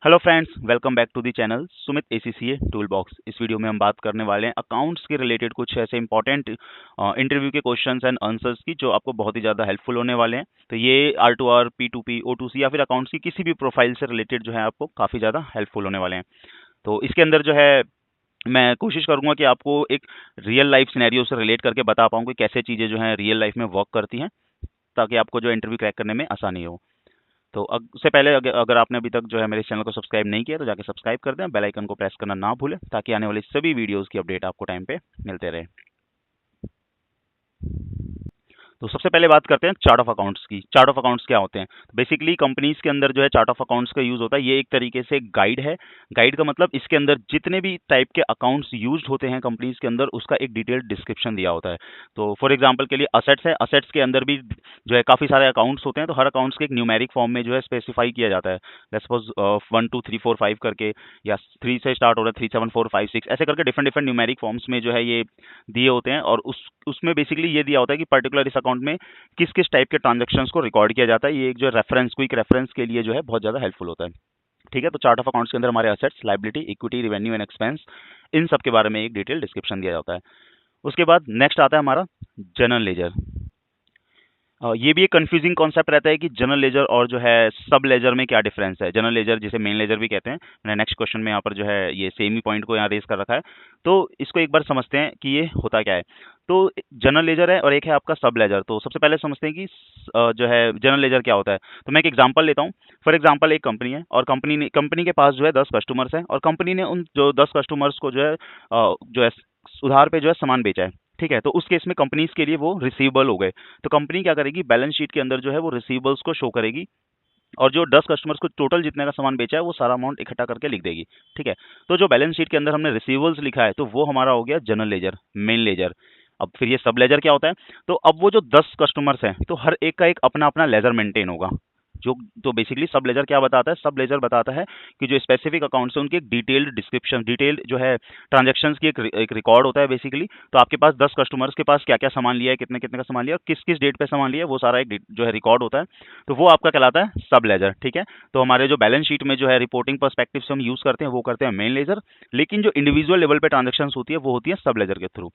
Hello friends, welcome back to the channel Sumit ACCA tool box. इस video में हम बात करने वाले हैं अकाउंट्स के रिलेटेड कुछ ऐसे इंपॉर्टेंट इंटरव्यू के क्वेश्चंस एंड आंसर्स की जो आपको बहुत ही ज़्यादा हेल्पफुल होने वाले हैं। तो ये R2R, P2P, O2C या फिर अकाउंट्स की किसी भी प्रोफाइल से रिलेटेड जो है आपको काफ़ी ज़्यादा हेल्पफुल होने वाले हैं। तो इसके अंदर जो है मैं कोशिश करूंगा कि आपको एक रियल लाइफ सिनेरियो से रिलेट करके बता पाऊँ कि कैसे चीज़ें जो है रियल लाइफ में वर्क करती हैं, ताकि आपको जो इंटरव्यू क्रैक करने में आसानी हो। तो उससे पहले अगर आपने अभी तक जो है मेरे चैनल को सब्सक्राइब नहीं किया तो जाके सब्सक्राइब कर दें, बेल आइकन को प्रेस करना ना भूलें ताकि आने वाली सभी वीडियोस की अपडेट आपको टाइम पे मिलते रहे। तो सबसे पहले बात करते हैं चार्ट ऑफ अकाउंट्स की। चार्ट ऑफ अकाउंट्स क्या होते हैं? बेसिकली कंपनीज के अंदर जो है चार्ट ऑफ अकाउंट्स का यूज होता है। ये एक तरीके से गाइड है। गाइड का मतलब इसके अंदर जितने भी टाइप के अकाउंट्स यूज्ड होते हैं कंपनीज के अंदर, उसका एक डिटेल्ड डिस्क्रिप्शन दिया होता है। तो फॉर एग्जांपल के लिए असेट्स है, असेट्स के अंदर भी जो है काफी सारे अकाउंट्स होते हैं। तो हर अकाउंट्स के एक न्यूमेरिक फॉर्म में जो है स्पेसिफाई किया जाता है। सपोज 1 2 3 4 5 करके, या 3 से स्टार्ट हो रहा है, 3 7 4 5 6 ऐसे करके डिफरेंट डिफरेंट न्यूमेरिक फॉर्म्स में जो है ये दिए होते हैं। और उसमें बेसिकली ये दिया होता है कि पर्टिकुलर इस अकाउंट में किस किस टाइप के ट्रांजेक्शन्स को रिकॉर्ड किया जाता है। ये एक जो रेफरेंस, क्विक रेफरेंस के लिए जो है बहुत ज्यादा हेल्पफुल होता है। ठीक है, तो चार्ट ऑफ अकाउंट्स के अंदर हमारे assets, liability, equity, revenue and expense, इन सब के बारे में एक डिटेल डिस्क्रिप्शन दिया जाता है। उसके बाद नेक्स्ट आता है हमारा जनरल लेजर। ये भी एक कंफ्यूजिंग कॉन्सेप्ट रहता है कि जनरल लेजर और जो है सब लेजर में क्या डिफरेंस है। जनरल लेजर जिसे मेन लेजर भी कहते हैं, मैंने नेक्स्ट क्वेश्चन में यहाँ पर जो है ये सेम ही पॉइंट को यहाँ रेज कर रखा है। तो इसको एक बार समझते हैं कि ये होता क्या है। तो जनरल लेजर है और एक है आपका सब लेजर। तो सबसे पहले समझते हैं कि जो है जनरल लेजर क्या होता है। तो मैं एक एग्जांपल लेता हूँ। फॉर एग्जांपल एक कंपनी है और कंपनी के पास जो है 10 कस्टमर्स हैं, और कंपनी ने उन जो 10 कस्टमर्स को जो है उधार पे जो है सामान बेचा है। ठीक है, तो उस केस में कंपनीज के लिए वो रिसीवेबल हो गए। तो कंपनी क्या करेगी, बैलेंस शीट के अंदर जो है वो रिसीवेबल्स को शो करेगी, और जो 10 कस्टमर्स को टोटल जितने का सामान बेचा है वो सारा अमाउंट इकट्ठा करके लिख देगी। ठीक है, तो जो बैलेंस शीट के अंदर हमने रिसीवेबल्स लिखा है तो वो हमारा हो गया जनरल लेजर, मेन लेजर। अब फिर ये सब लेजर क्या होता है? तो अब वो जो 10 कस्टमर्स हैं तो हर एक का एक अपना अपना लेजर मेंटेन होगा। जो तो बेसिकली सब लेजर क्या बताता है? सब लेजर बताता है कि जो स्पेसिफिक अकाउंट्स है उनकी एक डिटेल्ड डिस्क्रिप्शन, डिटेल्ड जो है ट्रांजैक्शंस की एक रिकॉर्ड होता है बेसिकली। तो आपके पास 10 कस्टमर्स के पास क्या क्या सामान लिया है, कितने कितने का सामान लिया, किस किस डेट पे सामान लिया है, वो सारा एक जो है रिकॉर्ड होता है। तो वो आपका कहलाता है सब लेजर। ठीक है, तो हमारे जो बैलेंस शीट में जो है रिपोर्टिंग पर्सपेक्टिव से हम यूज करते हैं वो करते हैं मेन लेजर, लेकिन जो इंडिविजुअल लेवल पे ट्रांजेक्शन होती है वो होती है सब लेजर के थ्रू।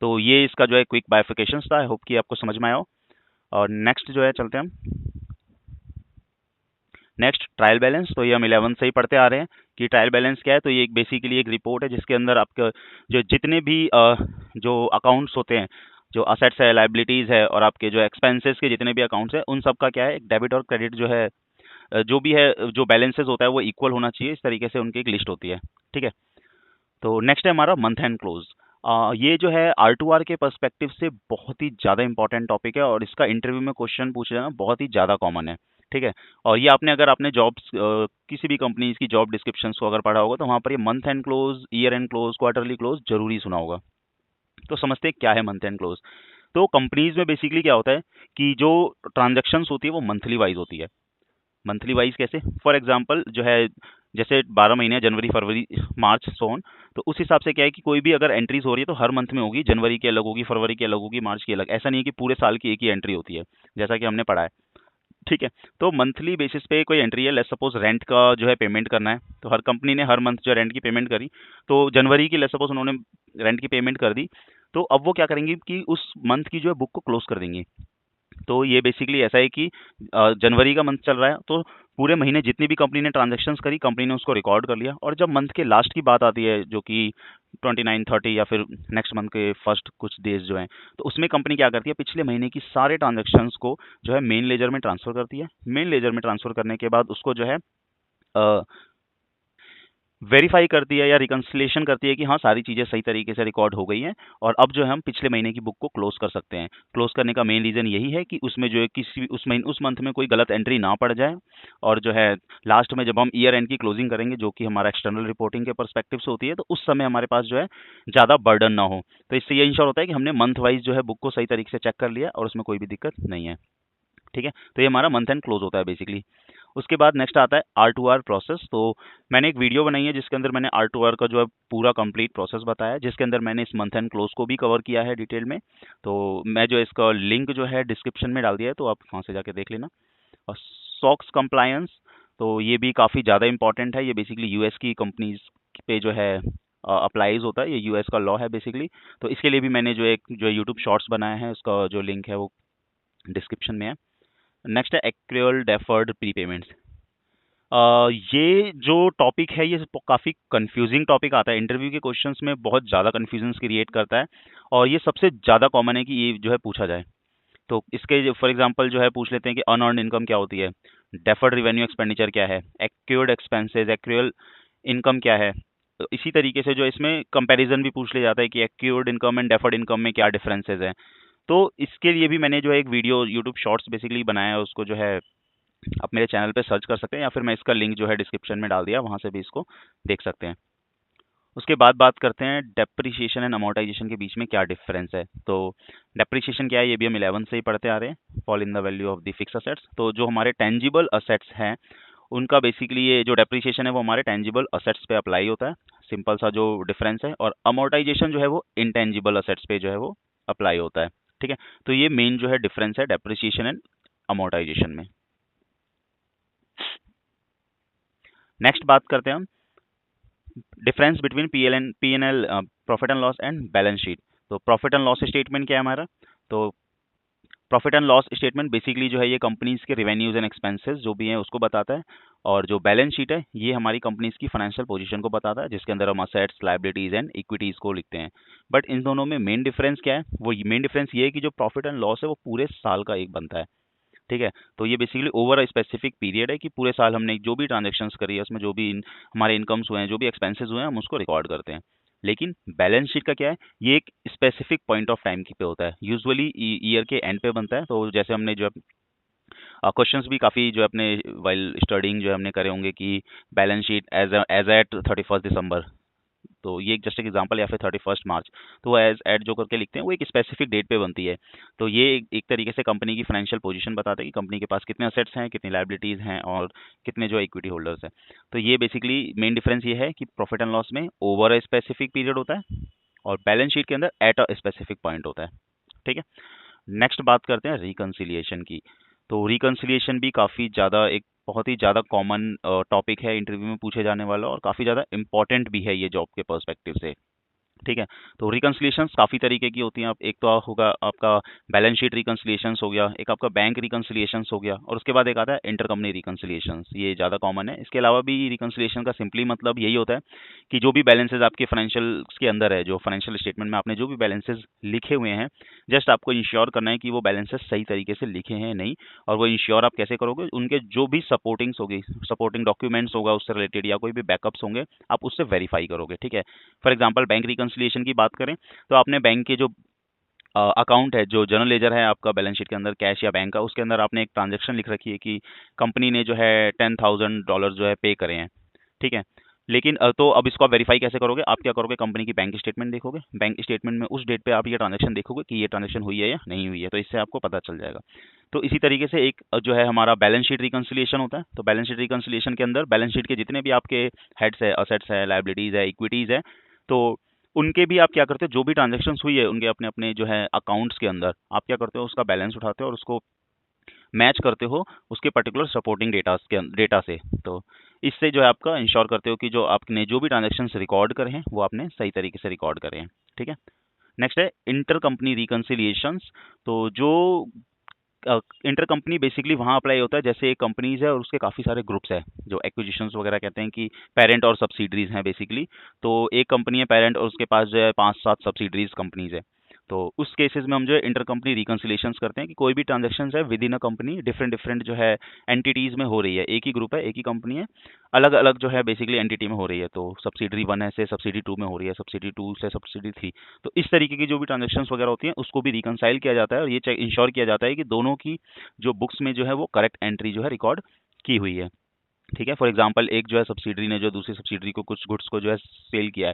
तो ये इसका जो है क्विक बाइफिकेशन था। आई होप कि आपको समझ में आया हो। और नेक्स्ट जो है चलते हैं हम नेक्स्ट ट्रायल बैलेंस। तो ये हम 11 से ही पढ़ते आ रहे हैं कि ट्रायल बैलेंस क्या है। तो ये एक बेसिकली एक रिपोर्ट है जिसके अंदर आपके जो जितने भी जो अकाउंट्स होते हैं, जो असेट्स है, लाइबिलिटीज है, और आपके जो एक्सपेंसेस के जितने भी अकाउंट्स हैं उन सब का क्या है, एक डेबिट और क्रेडिट जो है जो भी है, जो बैलेंसेस होता है वो इक्वल होना चाहिए। इस तरीके से उनकी एक लिस्ट होती है। ठीक है, तो नेक्स्ट है हमारा मंथ एंड क्लोज। ये जो है R2R के पर्सपेक्टिव से बहुत ही ज़्यादा इंपॉर्टेंट टॉपिक है, और इसका इंटरव्यू में क्वेश्चन पूछ लेना बहुत ही ज़्यादा कॉमन है। ठीक है, और ये अगर आपने जॉब्स किसी भी कंपनीज की जॉब डिस्क्रिप्शंस को अगर पढ़ा होगा तो वहाँ पर ये month and close, year and close, quarterly close जरूरी सुना होगा। तो समझते हैं क्या है मंथ एंड क्लोज। तो कंपनीज में बेसिकली क्या होता है कि जो ट्रांजेक्शन्स होती है वो मंथली वाइज होती है। मंथली वाइज कैसे? फॉर एग्जांपल जो है जैसे 12 महीने हैं, जनवरी, फरवरी, मार्च, सोन। तो उस हिसाब से क्या है कि कोई भी अगर एंट्रीज हो रही है तो हर मंथ में होगी। जनवरी की अलग होगी, फरवरी की अलग होगी, मार्च की अलग। ऐसा नहीं है कि पूरे साल की एक ही एंट्री होती है, जैसा कि हमने पढ़ा है। ठीक है, तो मंथली बेसिस पे कोई एंट्री है। लेट्स सपोज रेंट का जो है पेमेंट करना है, तो हर कंपनी ने हर मंथ जो रेंट की पेमेंट करी। तो जनवरी की लेट्स सपोज उन्होंने रेंट की पेमेंट कर दी, तो अब वो क्या करेंगे कि उस मंथ की जो है बुक को क्लोज कर देंगे। तो ये बेसिकली ऐसा है कि जनवरी का मंथ चल रहा है तो पूरे महीने जितनी भी कंपनी ने ट्रांजैक्शंस करी, कंपनी ने उसको रिकॉर्ड कर लिया। और जब मंथ के लास्ट की बात आती है, जो कि 29, 30 या फिर नेक्स्ट मंथ के फर्स्ट कुछ डेज जो हैं, तो उसमें कंपनी क्या करती है, पिछले महीने की सारे ट्रांजैक्शंस को जो है मेन लेजर में ट्रांसफर करती है। मेन लेजर में ट्रांसफर करने के बाद उसको जो है वेरीफाई करती है या रिकंसिलेशन करती है कि हाँ सारी चीज़ें सही तरीके से रिकॉर्ड हो गई हैं, और अब जो है हम पिछले महीने की बुक को क्लोज कर सकते हैं। क्लोज करने का मेन रीज़न यही है कि उसमें जो है किसी भी उस मंथ में कोई गलत एंट्री ना पड़ जाए, और जो है लास्ट में जब हम ईयर एंड की क्लोजिंग करेंगे, जो कि हमारा एक्सटर्नल रिपोर्टिंग के परस्पेक्टिव से होती है, तो उस समय हमारे पास जो है ज़्यादा बर्डन ना हो। तो इससे ये इंश्योर होता है कि हमने मंथ वाइज जो है बुक को सही तरीके से चेक कर लिया और उसमें कोई भी दिक्कत नहीं है। ठीक है, तो ये हमारा मंथ एंड क्लोज होता है बेसिकली। उसके बाद नेक्स्ट आता है R2R प्रोसेस। तो मैंने एक वीडियो बनाई है जिसके अंदर मैंने R2R का जो है पूरा कंप्लीट प्रोसेस बताया है, जिसके अंदर मैंने इस मंथ एंड क्लोज को भी कवर किया है डिटेल में। तो मैं जो इसका लिंक जो है डिस्क्रिप्शन में डाल दिया है, तो आप वहाँ से जाके देख लेना। और सॉक्स कंप्लायंस, तो ये भी काफ़ी ज़्यादा इंपॉर्टेंट है। ये बेसिकली यूएस की कंपनीज पे जो है अप्लाइज होता है, ये यूएस का लॉ है बेसिकली। तो इसके लिए भी मैंने जो एक जो यूट्यूब शॉर्ट्स बनाया है, उसका जो लिंक है वो डिस्क्रिप्शन में है। नेक्स्ट है एक्रूअल डेफर्ड प्रीपेमेंट्स। ये जो टॉपिक है ये काफ़ी कंफ्यूजिंग टॉपिक आता है, इंटरव्यू के क्वेश्चंस में बहुत ज़्यादा कंफ्यूजन क्रिएट करता है, और ये सबसे ज़्यादा कॉमन है कि ये जो है पूछा जाए। तो इसके फॉर एग्जांपल जो है पूछ लेते हैं कि अनअर्न्ड इनकम क्या होती है, डेफर्ड रिवेन्यू एक्सपेंडिचर क्या है, एक्यूर्ड एक्सपेंसेस, एक्रूअल इनकम क्या है। तो इसी तरीके से जो इसमें कंपैरिजन भी पूछ लिया जाता है कि एक्यूर्ड इनकम एंड डेफर्ड इनकम में क्या डिफरेंसेस हैं। तो इसके लिए भी मैंने जो है एक वीडियो यूट्यूब शॉर्ट्स बेसिकली बनाया है, उसको जो है आप मेरे चैनल पे सर्च कर सकते हैं, या फिर मैं इसका लिंक जो है डिस्क्रिप्शन में डाल दिया, वहाँ से भी इसको देख सकते हैं। उसके बाद बात करते हैं डेप्रिसिएशन एंड अमोर्टाइजेशन के बीच में क्या डिफरेंस है। तो डेप्रिसिएशन क्या है, ये भी हम 11 से ही पढ़ते आ रहे हैं, fall in the value of the fix assets. तो जो हमारे टेंजिबल असेट्स हैं उनका बेसिकली ये जो डेप्रिसिएशन है वो हमारे टेंजिबल असेट्स पे अप्लाई होता है, सिंपल सा जो डिफरेंस है। और अमोर्टाइजेशन जो है वो इनटेंजिबल असेट्स पे जो है वो अप्लाई होता है। ठीक है, तो ये मेन जो है डिफरेंस है डेप्रिसिएशन एंड अमोर्टाइजेशन में। नेक्स्ट बात करते हैं हम difference between P N L profit and loss and balance sheet. तो प्रॉफिट एंड लॉस स्टेटमेंट क्या है हमारा, तो profit and loss statement basically जो है ये कंपनीज के रेवेन्यूज एंड एक्सपेंसेस जो भी हैं उसको बताता है, और जो बैलेंस शीट है ये हमारी कंपनीज की फाइनेंशियल पोजीशन को बताता है, जिसके अंदर हम असेट्स, लायबिलिटीज एंड इक्विटीज को लिखते हैं। बट इन दोनों में मेन डिफरेंस क्या है, वो मेन डिफरेंस ये है कि जो प्रॉफिट एंड लॉस है वो पूरे साल का एक बनता है। ठीक है, तो ये basically over a specific period है कि पूरे साल हमने जो भी ट्रांजेक्शन्स करी है उसमें जो भी हमारे इनकम्स हुए हैं, जो भी एक्सपेंसेस हुए हैं, हम उसको रिकॉर्ड करते हैं। लेकिन बैलेंस शीट का क्या है, ये एक स्पेसिफिक पॉइंट ऑफ टाइम की पे होता है, यूजुअली ईयर के एंड पे बनता है। तो जैसे हमने जो क्वेश्चंस भी काफ़ी जो अपने वाइल स्टडिंग जो हमने करे होंगे कि बैलेंस शीट एज एट 31 दिसंबर, तो ये जस्ट एक एग्जांपल, या फिर 31 मार्च, तो वो एज एड जो करके लिखते हैं वो एक स्पेसिफिक डेट पे बनती है। तो ये एक तरीके से कंपनी की फाइनेंशियल पोजीशन बताता है कि कंपनी के पास कितने असेट्स हैं, कितनी लायबिलिटीज़ हैं, और कितने जो इक्विटी होल्डर्स हैं। तो ये बेसिकली मेन डिफरेंस ये है कि प्रॉफिट एंड लॉस में ओवर अ स्पेसिफिक पीरियड होता है, और बैलेंस शीट के अंदर एट अ स्पेसिफिक पॉइंट होता है। ठीक है, नेक्स्ट बात करते हैं रिकन्सिलिएशन की। तो रिकन्सिलिएशन भी काफ़ी ज़्यादा एक बहुत ही ज़्यादा कॉमन टॉपिक है, इंटरव्यू में पूछे जाने वाला, और काफ़ी ज़्यादा इंपॉर्टेंट भी है ये जॉब के पर्सपेक्टिव से। ठीक है, तो रिकन्सिलिएशंस काफ़ी तरीके की होती हैं। आप एक तो होगा आपका बैलेंस शीट रिकन्सिलिएशंस हो गया, एक आपका बैंक रिकन्सिलिएशंस हो गया, और उसके बाद एक आता है इंटरकंपनी रिकन्सिलिएशंस, ये ज़्यादा कॉमन है। इसके अलावा भी रिकन्सिलिएशन का सिंपली मतलब यही होता है कि जो भी बैलेंसेज आपके फाइनेंशियल्स के अंदर है, जो फाइनेंशियल स्टेटमेंट में आपने जो भी बैलेंसेज लिखे हुए हैं, जस्ट आपको इंश्योर करना है कि वो बैलेंसेज सही तरीके से लिखे हैं नहीं। और वो इंश्योर आप कैसे करोगे, उनके जो भी सपोर्टिंग्स होगी, सपोर्टिंग डॉक्यूमेंट्स होगा उससे रिलेटेड, या कोई भी बैकअप्स होंगे, आप उससे वेरीफाई करोगे। ठीक है, फॉर एग्जांपल बैंक रिकन्सिलिएशन की बात करें, तो आपने बैंक के जो अकाउंट है, जो जनरल लेजर है आपका बैलेंस शीट के अंदर कैश या बैंक का, उसके अंदर आपने एक ट्रांजैक्शन लिख रखी है कि कंपनी ने जो है $10,000 जो है पे करे हैं। ठीक है, लेकिन तो अब इसको आप वेरीफाई कैसे करोगे, आप क्या करोगे, कंपनी की बैंक स्टेटमेंट देखोगे, बैंक स्टेटमेंट में उस डेट पे आप ये ट्रांजैक्शन देखोगे कि ये ट्रांजैक्शन हुई है या नहीं हुई है, तो इससे आपको पता चल जाएगा। तो इसी तरीके से एक जो है हमारा बैलेंस शीट रिकन्सिलिएशन होता है। तो बैलेंस शीट रिकन्सिलिएशन के अंदर बैलेंस शीट के जितने भी आपके हेड्स है, असेट्स है, लायबिलिटीज है, इक्विटीज है, तो उनके भी आप क्या करते हो, जो भी ट्रांजैक्शंस हुई है उनके अपने अपने जो है अकाउंट्स के अंदर, आप क्या करते हो, उसका बैलेंस उठाते हो और उसको मैच करते हो उसके पर्टिकुलर सपोर्टिंग डेटा से। तो इससे जो है आपका इंश्योर करते हो कि जो आपने जो भी ट्रांजैक्शंस रिकॉर्ड करे हैं वो आपने सही तरीके से रिकॉर्ड करे हैं। ठीक है, नेक्स्ट है इंटर कंपनी रिकन्सिलिएशंस। तो जो इंटर कंपनी बेसिकली वहाँ अप्लाई होता है जैसे एक कंपनीज है और उसके काफ़ी सारे ग्रुप्स है, जो एक्विजिशंस वगैरह कहते हैं कि पेरेंट और सब्सिडरीज हैं बेसिकली। तो एक कंपनी है पेरेंट और उसके पास जो है 5-7 सब्सिडरीज कंपनीज है। तो उस केसेस में हम जो है इंटर कंपनी रिकन्सिलिएशंस करते हैं कि कोई भी ट्रांजेक्शन है with in a company different different जो है एंटिटीज़ में हो रही है, एक ही ग्रुप है, एक ही कंपनी है, अलग अलग जो है बेसिकली एंटिटी में हो रही है। तो सब्सिडरी 1 है से सब्सिडी 2 में हो रही है, सब्सिडी 2 से सब्सिडी 3। तो इस तरीके की जो भी ट्रांजेक्शन्स वगैरह होती हैं उसको भी रिकनसाइल किया जाता है, और ये चेक इंश्योर किया जाता है कि दोनों की जो बुक्स में जो है वो करेक्ट एंट्री जो है रिकॉर्ड की हुई है। ठीक है, फॉर एग्जांपल एक जो है सब्सिडरी ने जो दूसरी सब्सिडरी को कुछ गुड्स को जो है सेल किया है,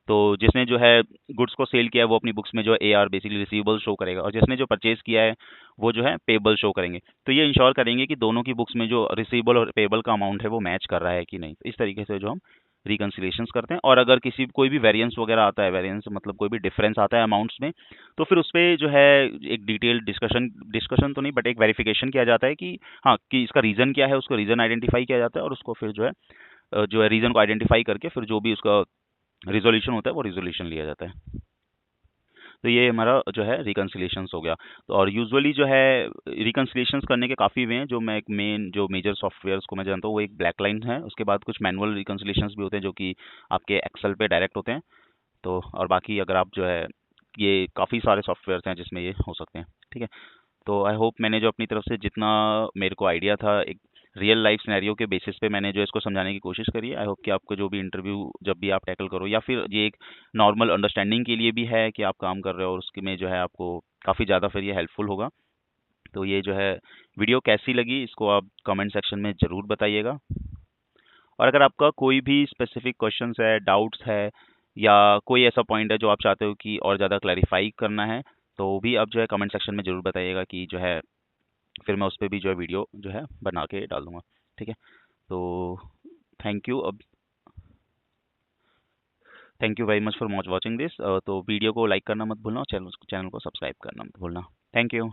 तो जिसने जो है गुड्स को सेल किया है वो अपनी बुक्स में जो है एआर बेसिकली रिसीवेबल शो करेगा, और जिसने जो परचेज किया है वो जो है पेबल शो करेंगे। तो ये इंश्योर करेंगे कि दोनों की बुक्स में जो रिसीवेबल और पेबल का अमाउंट है वो मैच कर रहा है कि नहीं। तो इस तरीके से जो हम रिकन्सिलेशंस करते हैं। और अगर किसी कोई भी वेरिएंस वगैरह आता है, वेरिएंस मतलब कोई भी डिफरेंस आता है अमाउंट्स में, तो फिर उस पे जो है एक डिटेल डिस्कशन डिस्कशन तो नहीं बट एक वेरिफिकेशन किया जाता है कि हाँ कि इसका रीज़न क्या है, उसको रीज़न आइडेंटिफाई किया जाता है और उसको फिर जो है रीज़न को आइडेंटिफाई करके फिर जो भी उसका रिजोल्यूशन होता है वो रिजोल्यूशन लिया जाता है। तो ये हमारा जो है रिकन्सिलेशंस हो गया। तो और यूजुअली जो है रिकन्सिलेशंस करने के काफ़ी वे हैं। जो मैं एक मेन जो मेजर सॉफ्टवेयर्स को मैं जानता हूँ वो एक ब्लैक लाइन है, उसके बाद कुछ मैनुअल रिकन्सिलेशंस भी होते हैं जो कि आपके एक्सेल पे डायरेक्ट होते हैं। तो और बाकी अगर आप जो है ये काफ़ी सारे सॉफ्टवेयर्स हैं जिसमें ये हो सकते हैं। ठीक है, तो आई होप मैंने जो अपनी तरफ से जितना मेरे को आइडिया था एक रियल लाइफ सिनेरियो के बेसिस पे मैंने जो इसको समझाने की कोशिश करी है। आई होप कि आपको जो भी इंटरव्यू जब भी आप टैकल करो या फिर ये एक नॉर्मल अंडरस्टैंडिंग के लिए भी है कि आप काम कर रहे हो और उसके में जो है आपको काफ़ी ज़्यादा फिर ये हेल्पफुल होगा। तो ये जो है वीडियो कैसी लगी इसको आप कमेंट सेक्शन में ज़रूर बताइएगा। और अगर आपका कोई भी स्पेसिफिक क्वेश्चंस है, डाउट्स है या कोई ऐसा पॉइंट है जो आप चाहते हो कि और ज़्यादा क्लैरिफाई करना है, तो भी आप जो है कमेंट सेक्शन में ज़रूर बताइएगा कि जो है फिर मैं उस पे भी जो है वीडियो जो है बना के डाल दूंगा। ठीक है, तो थैंक यू। अब thank you very much for watching this. तो वीडियो को लाइक करना मत भूलना और चैनल चैनल को सब्सक्राइब करना मत भूलना। Thank you.